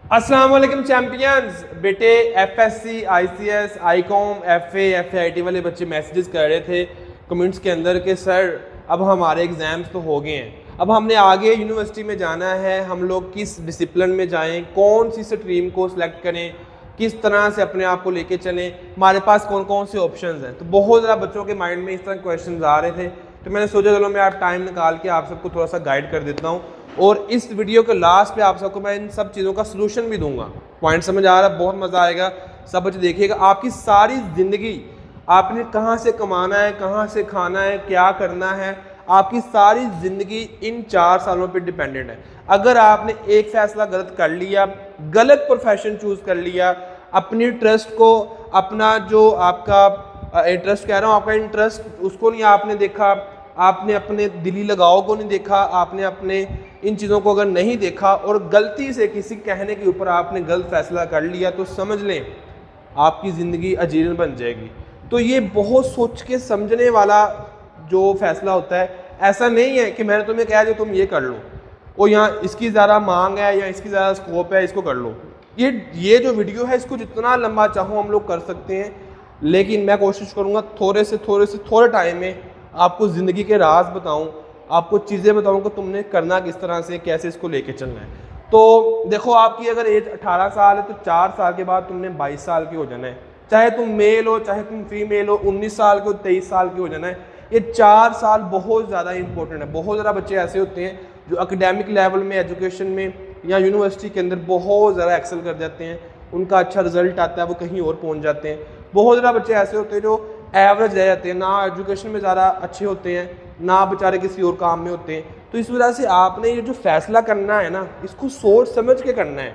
अस्सलाम वालेकुम चैंपियंस। बेटे एफएससी, आईसीएस, आईकॉम, एफए, एफएआईटी वाले बच्चे मैसेजेस कर रहे थे कमेंट्स के अंदर कि सर अब हमारे एग्ज़ाम्स तो हो गए हैं, अब हमने आगे यूनिवर्सिटी में जाना है, हम लोग किस डिसिप्लिन में जाएं, कौन सी स्ट्रीम को सिलेक्ट करें, किस तरह से अपने आप को लेके चलें, हमारे पास कौन कौन से ऑप्शंस हैं। तो बहुत ज़्यादा बच्चों के माइंड में इस तरह क्वेश्चंस आ रहे थे, तो मैंने सोचा चलो मैं आप टाइम निकाल के आप सबको थोड़ा सा गाइड कर देता हूँ और इस वीडियो के लास्ट पे आप सबको मैं इन सब चीज़ों का सलूशन भी दूंगा। पॉइंट समझ आ रहा है? बहुत मज़ा आएगा। सब बच्चे देखिएगा, आपकी सारी ज़िंदगी आपने कहाँ से कमाना है, कहाँ से खाना है, क्या करना है, आपकी सारी ज़िंदगी इन 4 सालों पे डिपेंडेंट है। अगर आपने एक फैसला गलत कर लिया, गलत प्रोफेशन चूज़ कर लिया, अपनी ट्रस्ट को, अपना जो आपका इंटरेस्ट कह रहा हूँ, आपका इंटरेस्ट उसको नहीं आपने देखा, आपने अपने दिली लगाव को नहीं देखा, आपने अपने इन चीज़ों को अगर नहीं देखा और गलती से किसी कहने के ऊपर आपने गलत फैसला कर लिया, तो समझ लें आपकी ज़िंदगी अजीरन बन जाएगी। तो ये बहुत सोच के समझने वाला जो फैसला होता है। ऐसा नहीं है कि मैंने तुम्हें कहा जो तुम ये कर लो, और यहाँ इसकी ज़्यादा मांग है या इसकी ज़्यादा स्कोप है, इसको कर लो। ये जो वीडियो है इसको जितना लंबा चाहो हम लोग कर सकते हैं, लेकिन मैं कोशिश करूँगा थोड़े टाइम में आपको ज़िंदगी के राज बताऊँ, आपको चीज़ें बताऊँ कि तुमने करना किस तरह से, कैसे इसको लेके चलना है। तो देखो, आपकी अगर एज 18 साल है तो 4 साल के बाद तुमने 22 साल के हो जाना है। चाहे तुम मेल हो, चाहे तुम फीमेल हो, 19 साल के हो, 23 साल के हो जाना है। ये 4 साल बहुत ज़्यादा इंपॉर्टेंट है। बहुत ज़्यादा बच्चे ऐसे होते हैं जो एकेडमिक लेवल में, एजुकेशन में या यूनिवर्सिटी के अंदर बहुत ज़्यादा एक्सेल कर जाते हैं, उनका अच्छा रिजल्ट आता है, वो कहीं और पहुँच जाते हैं। बहुत ज़्यादा बच्चे ऐसे होते हैं जो एवरेज रह जाते हैं, ना एजुकेशन में ज़्यादा अच्छे होते हैं, ना बेचारे किसी और काम में होते हैं। तो इस वजह से आपने ये जो फैसला करना है ना, इसको सोच समझ के करना है।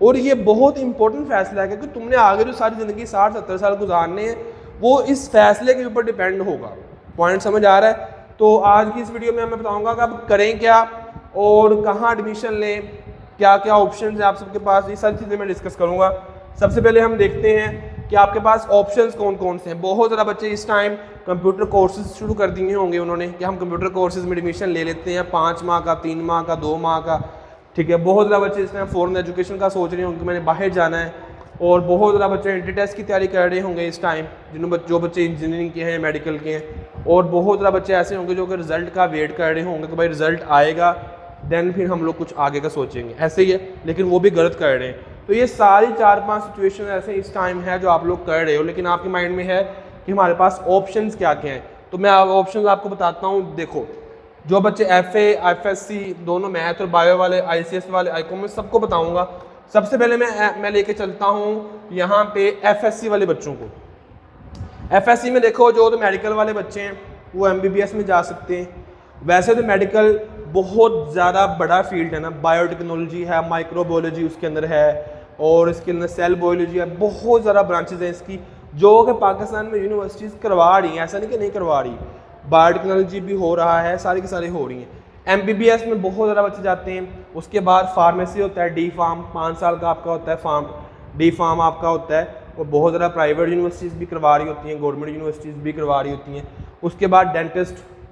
और ये बहुत इंपॉर्टेंट फैसला है क्योंकि तुमने आगे जो सारी ज़िंदगी 60-70 साल गुजारने हैं, वो इस फैसले के ऊपर डिपेंड होगा। पॉइंट समझ आ रहा है? तो आज की इस वीडियो में मैं बताऊँगा कि आप करें क्या और कहाँ एडमिशन लें, क्या क्या ऑप्शन है आप सबके पास, ये सारी चीज़ें मैं डिस्कस करूँगा। सबसे पहले हम देखते हैं कि आपके पास ऑप्शंस कौन कौन से हैं। बहुत ज़्यादा बच्चे इस टाइम कंप्यूटर कोर्सेज शुरू कर दिए होंगे उन्होंने कि हम कंप्यूटर कोर्सेज में एडमिशन ले लेते हैं, 5 माह का, 3 माह का, 2 माह का, ठीक है। बहुत ज़्यादा बच्चे इस टाइम फॉरेन एजुकेशन का सोच रहे होंगे, मैंने बाहर जाना है। और बहुत ज़्यादा बच्चे एंट्री टेस्ट की तैयारी कर रहे होंगे इस टाइम, जो बच्चे इंजीनियरिंग के हैं, मेडिकल के हैं। और बहुत ज़्यादा बच्चे ऐसे होंगे जो कि रिज़ल्ट का वेट कर रहे होंगे कि भाई रिज़ल्ट आएगा देन फिर हम लोग कुछ आगे का सोचेंगे। ऐसे ही है, लेकिन वो भी गलत कर रहे हैं। तो ये सारी 4-5 सिचुएशन ऐसे इस टाइम है जो आप लोग कर रहे हो, लेकिन आपके माइंड में है कि हमारे पास ऑप्शंस क्या क्या हैं। तो मैं ऑप्शंस आपको बताता हूँ। देखो, जो बच्चे एफए, एफएससी, दोनों मैथ और बायो वाले, आईसीएस वाले, आईकॉम में सबको बताऊँगा। सबसे पहले मैं लेके चलता हूँ यहाँ पे एफएससी वाले बच्चों को। एफएससी में देखो, जो तो मेडिकल वाले बच्चे हैं वो एमबीबीएस में जा सकते हैं। वैसे तो मेडिकल बहुत ज़्यादा बड़ा फील्ड है ना, बायोटेक्नोलॉजी है, माइक्रोबायोलॉजी उसके अंदर है, और इसके अंदर सेल बायोलॉजी है, बहुत ज़्यादा ब्रांचेज हैं इसकी, जो कि पाकिस्तान में यूनिवर्सिटीज़ करवा रही हैं। ऐसा नहीं कि नहीं करवा रही, बायोटेक्नोलॉजी भी हो रहा है, सारी की सारी हो रही हैं। एमबीबीएस में बहुत ज़्यादा बच्चे जाते हैं। उसके बाद फार्मेसी होता है, डी फार्म 5 साल का आपका होता है, डी फार्म आपका होता है। और बहुत ज़्यादा प्राइवेट यूनिवर्सिटीज़ भी करवा रही होती हैं, गवर्नमेंट यूनिवर्सिटीज़ भी करवा रही होती हैं। उसके बाद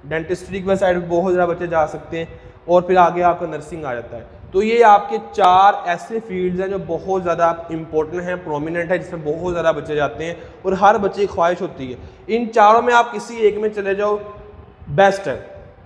डेंटिस्ट्री की साइड में बहुत ज़्यादा बच्चे जा सकते हैं, और फिर आगे आपका नर्सिंग आ जाता है। तो ये आपके 4 ऐसे फील्ड्स हैं जो बहुत ज़्यादा इंपॉर्टेंट हैं, प्रोमिनेंट है, जिसमें बहुत ज़्यादा बच्चे जाते हैं और हर बच्चे की ख्वाहिश होती है इन चारों में आप किसी एक में चले जाओ, बेस्ट है।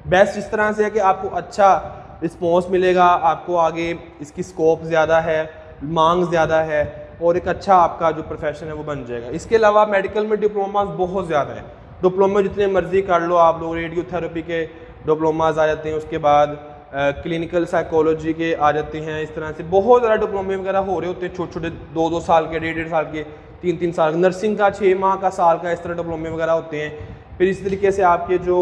बेस्ट इस तरह से है कि आपको अच्छा रिस्पॉन्स मिलेगा, आपको आगे इसकी स्कोप ज़्यादा है, मांग ज़्यादा है, और एक अच्छा आपका जो प्रोफेशन है वो बन जाएगा। इसके अलावा मेडिकल में डिप्लोमास बहुत ज़्यादा है। डिप्लोमा जितने मर्जी कर लो आप लोग, रेडियोथेरेपी के डिप्लोमास आ जाते हैं, उसके बाद क्लिनिकल साइकोलॉजी के आ जाते हैं। इस तरह से बहुत ज़्यादा डिप्लोमे वगैरह हो रहे होते हैं, छोटे छोटे 2-2 साल के, 1.5 साल के, 3-3 साल। नर्सिंग का 6 माह का, साल का, इस तरह डिप्लोमे वगैरह होते हैं। फिर इस तरीके से आपके जो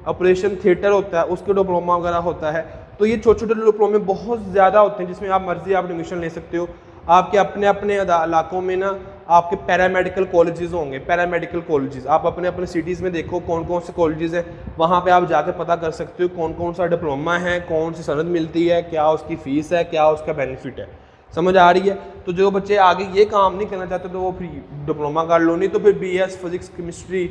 ऑपरेशन थिएटर होता है उसके डिप्लोमा वगैरह होता है। तो ये छोटे छोटे डिप्लोमे बहुत ज़्यादा होते हैं जिसमें आप मर्जी आप एडमिशन ले सकते हो। आपके अपने अपने इलाकों में ना आपके पैरामेडिकल कॉलेजेस होंगे, पैरामेडिकल कॉलेजेस आप अपने अपने सिटीज़ में देखो कौन कौन से कॉलेजेस हैं, वहाँ पे आप जाकर पता कर सकते हो कौन कौन सा डिप्लोमा है, कौन सी सनद मिलती है, क्या उसकी फ़ीस है, क्या उसका बेनिफिट है। समझ आ रही है? तो जो बच्चे आगे ये काम नहीं करना चाहते तो वो फिर डिप्लोमा कर लो, नहीं तो फिर BS physics, chemistry,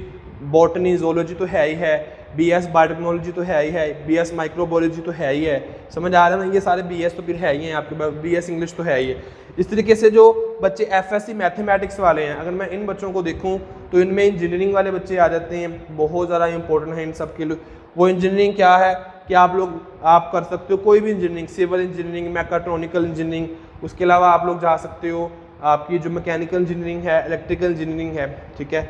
botany, zoology तो है ही है, BS बायोटेक्नोलॉजी तो है ही है, BS माइक्रोबायोलॉजी तो है ही है, समझ आ रहा है ना, ये सारे BS तो फिर है ही हैं आपके पास, BS इंग्लिश तो है ही है। इस तरीके से जो बच्चे FSC मैथमेटिक्स वाले हैं, अगर मैं इन बच्चों को देखूँ तो इनमें इंजीनियरिंग वाले बच्चे आ जाते हैं, बहुत ज़्यादा इंपॉर्टेंट है इन सब के लिए। वो इंजीनियरिंग क्या है कि आप कर सकते हो कोई भी इंजीनियरिंग, सिविल इंजीनियरिंग, मैकाट्रॉनिकल इंजीनियरिंग, उसके अलावा आप लोग जा सकते हो आपकी जो मैकेनिकल इंजीनियरिंग है, इलेक्ट्रिकल इंजीनियरिंग है, ठीक है,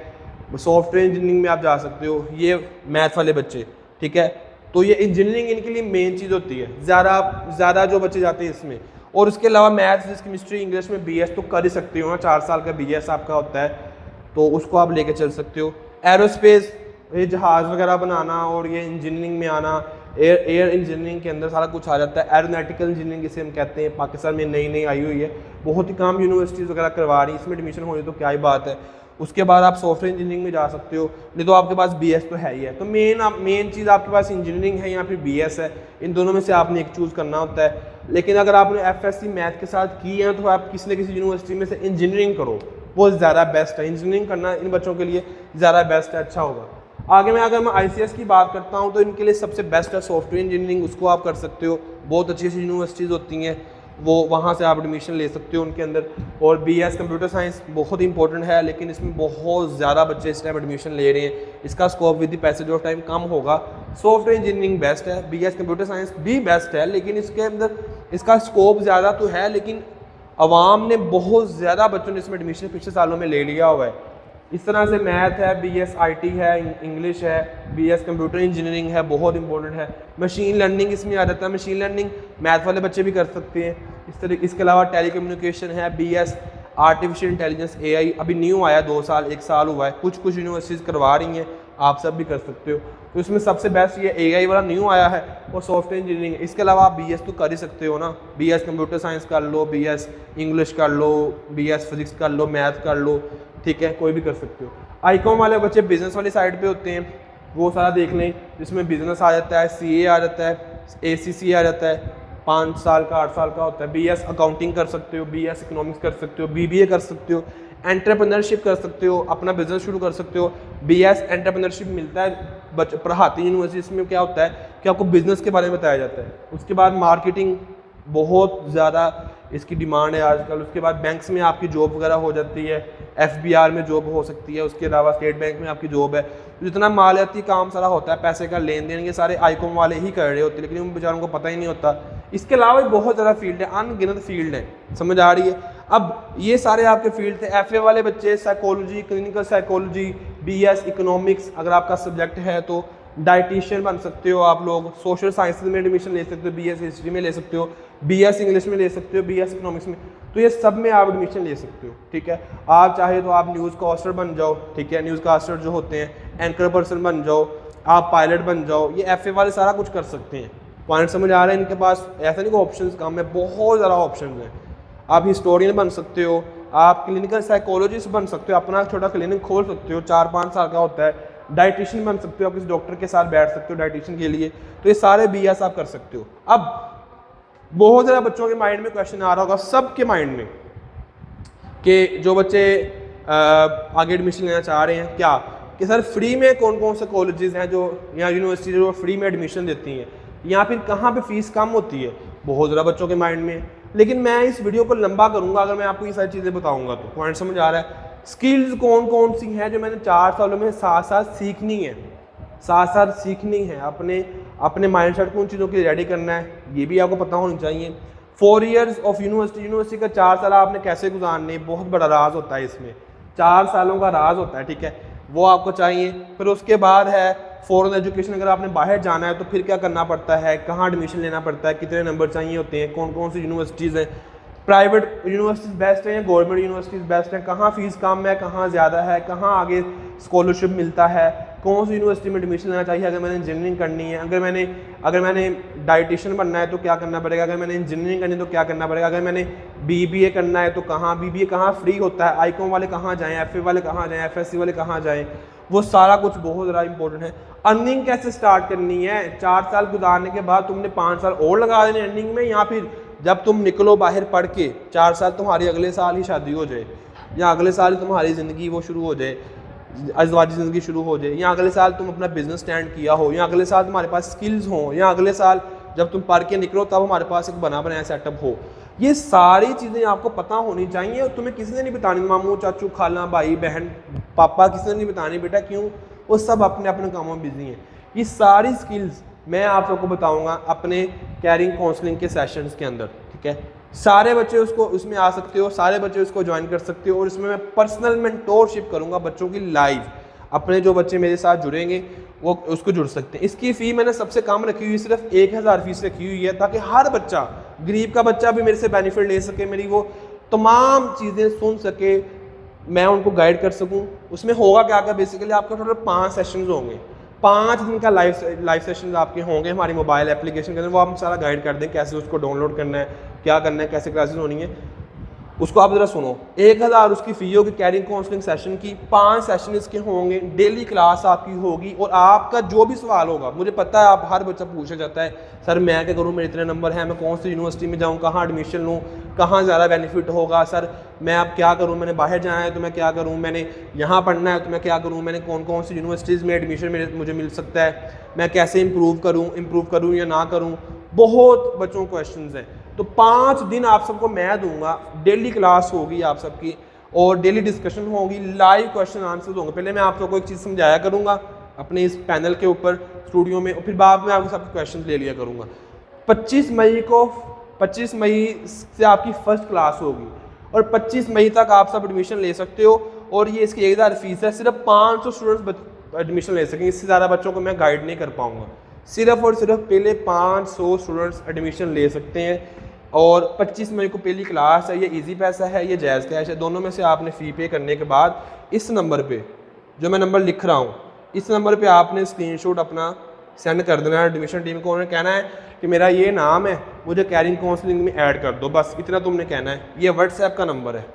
सॉफ्टवेयर इंजीनियरिंग में आप जा सकते हो, ये मैथ वाले बच्चे, ठीक है। तो ये इंजीनियरिंग इनके लिए मेन चीज़ होती है, ज़्यादा जो बच्चे जाते हैं इसमें। और उसके अलावा मैथ, फिजिक्स, केमिस्ट्री, इंग्लिश में BS तो कर ही सकते हो ना, 4 साल का BS आपका होता है, तो उसको आप लेके चल सकते हो। एरोस्पेस, ये जहाज़ वगैरह बनाना और ये इंजीनियरिंग में आना, एयर इंजीनियरिंग के अंदर सारा कुछ आ जाता है। एरोनॉटिकल इंजीनियरिंग जिसे हम कहते हैं, पाकिस्तान में नई आई हुई है, बहुत ही कम यूनिवर्सिटीज़ वगैरह करवा रही हैं, इसमें एडमिशन हो जाए तो क्या ही बात है। उसके बाद आप सॉफ्टवेयर इंजीनियरिंग में जा सकते हो, नहीं तो आपके पास BS तो है ही है। तो मेन चीज़ आपके पास इंजीनियरिंग है या फिर BS है, इन दोनों में से आपने एक चूज़ करना होता है। लेकिन अगर आपने FSC मैथ के साथ की है तो आप किसी न किसी यूनिवर्सिटी में से इंजीनियरिंग करो, वो ज़्यादा बेस्ट है। इंजीनियरिंग करना इन बच्चों के लिए ज़्यादा बेस्ट है, अच्छा होगा। आगे में अगर मैं ICS की बात करता हूँ तो इनके लिए सबसे बेस्ट है सॉफ्टवेयर इंजीनियरिंग, उसको आप कर सकते हो, बहुत अच्छी अच्छी यूनिवर्सिटीज़ होती हैं, वो वहाँ से आप एडमिशन ले सकते हो उनके अंदर। और BS कंप्यूटर साइंस बहुत इंपॉर्टेंट है, लेकिन इसमें बहुत ज़्यादा बच्चे इस टाइम एडमिशन ले रहे हैं, इसका scope with the passage of time कम होगा। सॉफ्टवेयर इंजीनियरिंग बेस्ट है, BS कंप्यूटर साइंस भी बेस्ट है, लेकिन इसके अंदर इसका स्कोप ज़्यादा तो है, लेकिन आवाम ने बहुत ज़्यादा बच्चों ने इसमें एडमिशन पिछले सालों में ले लिया हुआ है। इस तरह से मैथ है, BS IT है, इंग्लिश है, BS कंप्यूटर इंजीनियरिंग है, बहुत इंपॉर्टेंट है। मशीन लर्निंग इसमें आ जाता है, मशीन लर्निंग मैथ वाले बच्चे भी कर सकते हैं। इसके अलावा टेलीकम्युनिकेशन है, BS आर्टिफिशियल इंटेलिजेंस AI अभी न्यू आया, 2 साल 1 साल हुआ है, कुछ यूनिवर्सिटीज़ करवा रही हैं, आप सब भी कर सकते हो। तो इसमें सबसे बेस्ट ये AI वाला न्यू आया है और सॉफ्टवेयर इंजीनियरिंग। इसके अलावा आप BS तो कर ही सकते हो ना, BS कंप्यूटर साइंस कर लो, BS इंग्लिश कर लो, BS फिजिक्स कर लो, मैथ कर लो, ठीक है, कोई भी कर सकते हो। ICOM वाले बच्चे बिजनेस वाली साइड पे होते हैं, वो सारा देख लें, जिसमें बिजनेस आ जाता है, CA आ जाता है, ACC आ जाता है, 5 साल का 8 साल का होता है। BS अकाउंटिंग कर सकते हो, BS इकोनॉमिक्स कर सकते हो, BBA कर सकते हो, एंटरप्रेन्योरशिप कर सकते हो, अपना बिजनेस शुरू कर सकते हो। BS एंटरप्रेन्योरशिप मिलता है पढ़ाती यूनिवर्सिटी में, क्या होता है कि आपको बिजनेस के बारे में बताया जाता है। उसके बाद मार्केटिंग, बहुत ज़्यादा इसकी डिमांड है आजकल। उसके बाद बैंक्स में आपकी जॉब वगैरह हो जाती है, FBR में जॉब हो सकती है, उसके अलावा स्टेट बैंक में आपकी जॉब है। तो जितना मालियाती काम सारा होता है, पैसे का लेन देन, ये सारे ICOM वाले ही कर रहे होते हैं, लेकिन उन बेचारों को पता ही नहीं होता। इसके अलावा भी बहुत ज़्यादा फील्ड है, अनगिनत फील्ड है, समझ आ रही है। अब ये सारे आपके फील्ड थे। FA वाले बच्चे psychology, clinical psychology, BS economics अगर आपका सब्जेक्ट है तो डाइटिशियन बन सकते हो आप लोग। सोशल साइंसेज में एडमिशन ले सकते हो, BS हिस्ट्री में ले सकते हो, BS इंग्लिश में ले सकते हो, BS इकोनॉमिक्स में, तो ये सब में आप एडमिशन ले सकते हो, ठीक है। आप चाहे तो आप न्यूज़ कास्टर बन जाओ, ठीक है, न्यूज़ कास्टर जो होते हैं, एंकर पर्सन बन जाओ, आप पायलट बन जाओ, ये FA वाले सारा कुछ कर सकते हैं। पॉइंट समझ आ रहा है इनके पास, ऐसा नहीं कि ऑप्शन कम है, बहुत ज़्यादा ऑप्शन है। आप हिस्टोरियन बन सकते हो, आप क्लिनिकल साइकोलॉजिस्ट बन सकते हो, अपना छोटा क्लिनिक खोल सकते हो, 4-5 साल का होता है। डाइटिशियन बन सकते हो, आप किसी डॉक्टर के साथ बैठ सकते हो डाइटिशियन के लिए, तो ये सारे BS आप कर सकते हो। अब बहुत ज़्यादा बच्चों के माइंड में क्वेश्चन आ रहा होगा, सबके माइंड में, कि जो बच्चे आगे एडमिशन लेना चाह रहे हैं, क्या कि सर फ्री में कौन कौन से कॉलेजेस हैं जो या यूनिवर्सिटी जो फ्री में एडमिशन देती हैं, या फिर कहाँ पे फीस कम होती है, बहुत ज़्यादा बच्चों के माइंड में। लेकिन मैं इस वीडियो को लंबा करूँगा अगर मैं आपको ये सारी चीज़ें बताऊँगा तो। पॉइंट समझ आ रहा है। स्किल्स कौन कौन सी हैं जो मैंने 4 सालों में साथ साथ सीखनी है, अपने माइंड सेट को उन चीज़ों के लिए रेडी करना है, ये भी आपको पता होनी चाहिए। 4 ईयर्स ऑफ यूनिवर्सिटी का 4 साल आपने कैसे गुजारने, बहुत बड़ा राज होता है इसमें, 4 सालों का राज होता है, ठीक है, वो आपको चाहिए। फिर उसके बाद है फॉरेन एजुकेशन, अगर आपने बाहर जाना है तो फिर क्या करना पड़ता है, कहाँ एडमिशन लेना पड़ता है, कितने नंबर चाहिए होते हैं, कौन कौन सी यूनिवर्सिटीज़ हैं, प्राइवेट यूनिवर्सिटीज़ बेस्ट हैं या गवर्नमेंट यूनिवर्सिटीज़ बेस्ट हैं, कहाँ फीस कम है, कहाँ ज़्यादा है, कहाँ आगे स्कॉलरशिप मिलता है, कौन सी यूनिवर्सिटी में एडमिशन लेना चाहिए अगर मैंने इंजीनियरिंग करनी है, अगर मैंने डाइटिशियन बनना है तो क्या करना पड़ेगा, अगर मैंने इंजीनियरिंग करनी है तो क्या करना पड़ेगा, अगर मैंने BBA करना है तो कहाँ, BBA कहाँ फ्री होता है, ICOM वाले कहाँ जाएँ, FA वाले कहाँ जाएँ, FSC वाले कहाँ जाएँ, वो सारा कुछ बहुत ज़्यादा इंपॉर्टेंट है। अर्निंग कैसे स्टार्ट करनी है, 4 साल गुजारने के बाद तुमने 5 साल और लगा देने अर्निंग में, या फिर जब तुम निकलो बाहर पढ़ के 4 साल तुम्हारी अगले साल ही शादी हो जाए या अगले साल ही तुम्हारी ज़िंदगी वो शुरू हो जाए, अज़वाजी ज़िंदगी शुरू हो जाए, या अगले साल तुम अपना बिजनेस स्टैंड किया हो, या अगले साल तुम्हारे पास स्किल्स हो, या अगले साल जब तुम पढ़ के निकलो तब हमारे पास एक बना बनाया सेटअप हो। ये सारी चीज़ें आपको पता होनी चाहिए और तुम्हें किसी ने नहीं बतानी, मामू चाचू खाला भाई बहन पापा किसी ने नहीं बतानी बेटा, क्यों, वो सब अपने अपने कामों में बिजी हैं। ये सारी स्किल्स मैं आप सबको बताऊंगा अपने कैरिंग काउंसलिंग के सेशंस के अंदर, ठीक है। सारे बच्चे उसको उसमें आ सकते हो, सारे बच्चे उसको ज्वाइन कर सकते हो, और इसमें मैं पर्सनल मेंटोरशिप करूंगा बच्चों की लाइव। अपने जो बच्चे मेरे साथ जुड़ेंगे वो उसको जुड़ सकते हैं। इसकी फ़ी मैंने सबसे कम रखी हुई, सिर्फ 1000 फीस रखी हुई है, ताकि हर बच्चा, गरीब का बच्चा भी मेरे से बेनिफिट ले सके, मेरी वो तमाम चीज़ें सुन सके, मैं उनको गाइड कर सकूं। उसमें होगा क्या क्या, बेसिकली आपका टोटल 5 सेशंस होंगे, 5 दिन का लाइव सेशन आपके होंगे हमारी मोबाइल एप्लीकेशन के अंदर। वो हम सारा गाइड कर दें कैसे उसको डाउनलोड करना है, क्या करना है, कैसे क्लासेस होनी है, उसको आप ज़रा सुनो। 1000 उसकी फ़ी होगी कैरिंग काउंसलिंग सेशन की, 5 सेशन इसके होंगे, डेली क्लास आपकी होगी, और आपका जो भी सवाल होगा, मुझे पता है आप हर बच्चा पूछा जाता है सर मैं क्या करूँ, मेरे इतने नंबर हैं, मैं कौन सी यूनिवर्सिटी में जाऊँ, कहाँ एडमिशन लूँ, कहाँ ज़्यादा बेनिफिट होगा, सर मैं अब क्या करूँ, मैंने बाहर जाना है तो मैं क्या करूँ, मैंने यहाँ पढ़ना है तो मैं क्या करूँ, मैंने कौन कौन सी यूनिवर्सिटीज़ में एडमिशन मुझे मिल सकता है, मैं कैसे इम्प्रूव करूँ या ना करूँ। बहुत बच्चों को क्वेश्चंस हैं। तो 5 दिन आप सबको मैं दूंगा, डेली क्लास होगी आप सबकी, और डेली डिस्कशन होगी, लाइव क्वेश्चन आंसर होंगे। पहले मैं आप सबको एक चीज़ समझाया करूंगा अपने इस पैनल के ऊपर स्टूडियो में, और फिर बाद में आपके सबके क्वेश्चन ले लिया करूंगा। 25 मई से आपकी फर्स्ट क्लास होगी, और 25 मई तक आप सब एडमिशन ले सकते हो, और ये इसकी 1000 फीस है। सिर्फ 500 स्टूडेंट्स एडमिशन ले सकेंगे, इससे ज़्यादा बच्चों को मैं गाइड नहीं कर पाऊँगा। सिर्फ और सिर्फ पहले 500 स्टूडेंट्स एडमिशन ले सकते हैं, और 25 मई को पहली क्लास है। ये इजी पैसा है, ये जायज़ कैश है, दोनों में से आपने फ़ी पे करने के बाद इस नंबर पे, जो मैं नंबर लिख रहा हूँ, इस नंबर पे आपने स्क्रीनशॉट अपना सेंड कर देना है। एडमिशन टीम को उन्होंने कहना है कि मेरा ये नाम है, मुझे कैरिंग काउंसलिंग में ऐड कर दो, बस इतना तुमने कहना है। ये व्हाट्सएप का नंबर है,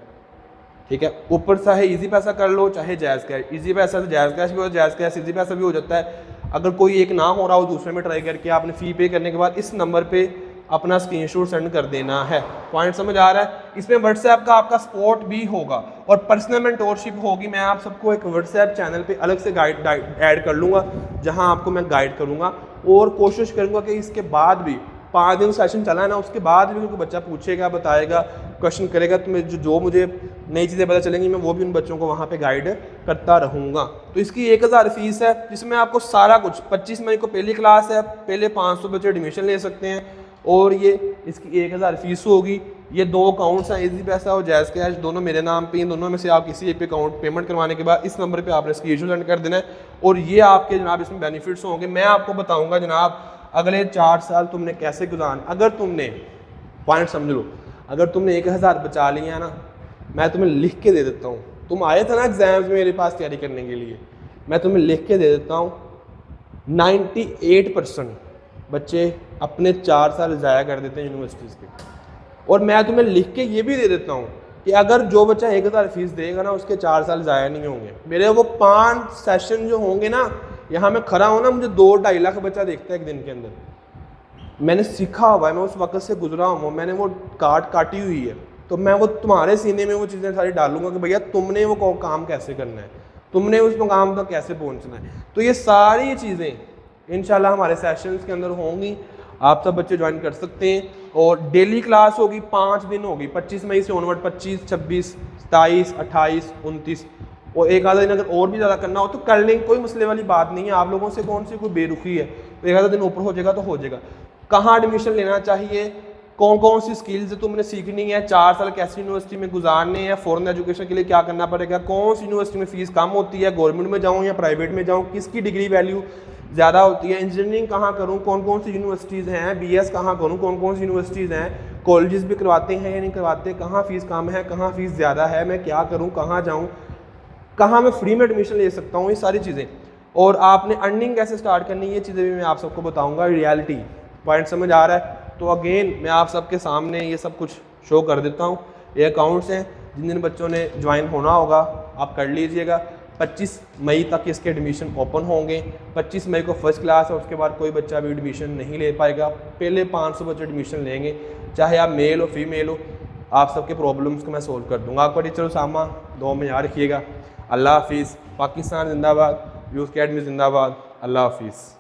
ठीक है। ऊपर चाहे इजी पैसा कर लो, चाहे जायज़ कैश, इजी पैसा से जायज़ कैश भी हो, जायज़ कैश इजी पैसा भी हो जाता है। अगर कोई एक ना हो रहा हो दूसरे में ट्राई करके आपने फ़ी पे करने के बाद इस नंबर पे अपना स्क्रीनशॉट सेंड कर देना है। पॉइंट समझ आ रहा है। इसमें व्हाट्सएप का आपका सपोर्ट भी होगा और पर्सनल मेंटोरशिप होगी। मैं आप सबको एक व्हाट्सएप चैनल पे अलग से गाइड ऐड कर लूँगा, जहां आपको मैं गाइड करूँगा, और कोशिश करूँगा कि इसके बाद भी 5 दिन सेशन चला है ना, उसके बाद भी कोई बच्चा पूछेगा, बताएगा, क्वेश्चन करेगा, तो जो मुझे नई चीज़ें पता चलेंगी मैं वो भी उन बच्चों को वहाँ पे गाइड करता रहूँगा। तो इसकी 1000 फीस है, जिसमें आपको सारा कुछ, 25 मई को पहली क्लास है, पहले 500 बच्चे एडमिशन ले सकते हैं, और ये इसकी 1000 फीस होगी। ये 2 अकाउंट्स हैं, इजी पैसा और जायज़ कैश, दोनों मेरे नाम पे, इन दोनों में से आप किसी एक पे अकाउंट पेमेंट करवाने के बाद इस नंबर पे आपने स्क्रीनशॉट सेंड कर देना है, और ये आपके जनाब इसमें बेनिफिट्स होंगे। मैं आपको बताऊंगा जनाब अगले 4 साल तुमने कैसे गुजारना। अगर तुमने, पॉइंट समझ लो, अगर तुमने 1000 बचा लिया ना, मैं तुम्हें लिख के दे देता हूँ। तुम आए थे ना एग्जाम्स में मेरे पास तैयारी करने के लिए, मैं तुम्हें लिख के दे देता हूँ 98% बच्चे अपने 4 साल ज़ाया कर देते हैं यूनिवर्सिटीज़ के। और मैं तुम्हें लिख के ये भी दे देता हूँ कि अगर जो बच्चा 1000 फीस देगा ना, उसके 4 साल ज़ाया नहीं होंगे। मेरे वो 5 सेशन जो होंगे ना, यहाँ मैं खड़ा हूँ ना, मुझे 2-2.5 लाख बच्चा देखता है एक दिन के अंदर। मैंने सीखा हुआ है, मैं उस वक्त से गुजरा हूँ, मैंने वो काटी हुई है। तो मैं वो तुम्हारे सीने में वो चीज़ें सारी डालूंगा कि भैया तुमने वो काम कैसे करना है, तुमने उस मुकाम तक कैसे पहुँचना है। तो ये सारी चीज़ें इंशाल्लाह हमारे सेशंस के अंदर होंगी, आप सब बच्चे ज्वाइन कर सकते हैं। और डेली क्लास होगी, 5 दिन होगी, 25 मई से ऑनवर्ड, 25, 26, 27, 28, 29, और एक आधा दिन अगर और भी ज़्यादा करना हो तो कर लेंगे, कोई मसले वाली बात नहीं है। आप लोगों से कौन सी कोई बेरुखी है, तो एक आधा दिन ऊपर हो जाएगा तो हो जाएगा। कहाँ एडमिशन लेना चाहिए, कौन कौन सी स्किल्स तुमने सीखनी है, 4 साल कैसी यूनिवर्सिटी में गुजारने हैं, फॉरेन एजुकेशन के लिए क्या करना पड़ेगा, कौन सी यूनिवर्सिटी में फ़ीस कम होती है, गवर्नमेंट में जाऊँ या प्राइवेट में जाऊँ, किसकी डिग्री वैल्यू ज़्यादा होती है, इंजीनियरिंग कहाँ करूँ, कौन कौन सी यूनिवर्सिटीज़ हैं, BS कहाँ करूँ, कौन कौन सी यूनिवर्सिटीज़ हैं, कॉलेजेस भी करवाते हैं या नहीं करवाते, कहाँ फ़ीस कम है, कहाँ फ़ीस ज़्यादा है, मैं क्या करूँ, कहाँ जाऊँ, कहाँ मैं फ्री में एडमिशन ले सकता हूँ, ये सारी चीज़ें। और आपने अर्निंग कैसे स्टार्ट करनी है, ये चीज़ें भी मैं आप सबको बताऊँगा। रियलिटी पॉइंट समझ आ रहा है? तो अगेन मैं आप सबके सामने ये सब कुछ शो कर देता हूँ। ये अकाउंट्स हैं, जिन जिन बच्चों ने ज्वाइन होना होगा आप कर लीजिएगा। 25 मई तक इसके एडमिशन ओपन होंगे। 25 मई को फर्स्ट क्लास है, उसके बाद कोई बच्चा भी एडमिशन नहीं ले पाएगा। पहले 500 बच्चे एडमिशन लेंगे, चाहे आप मेल हो फीमेल हो। आप सबके प्रॉब्लम्स को मैं सोल्व कर दूंगा। आपका टीचर उसामा, दुआ में याद रखिएगा। अल्लाह हाफिज़। पाकिस्तान जिंदाबाद, यूथ अकेडमी जिंदाबाद। अल्लाह हाफिज़।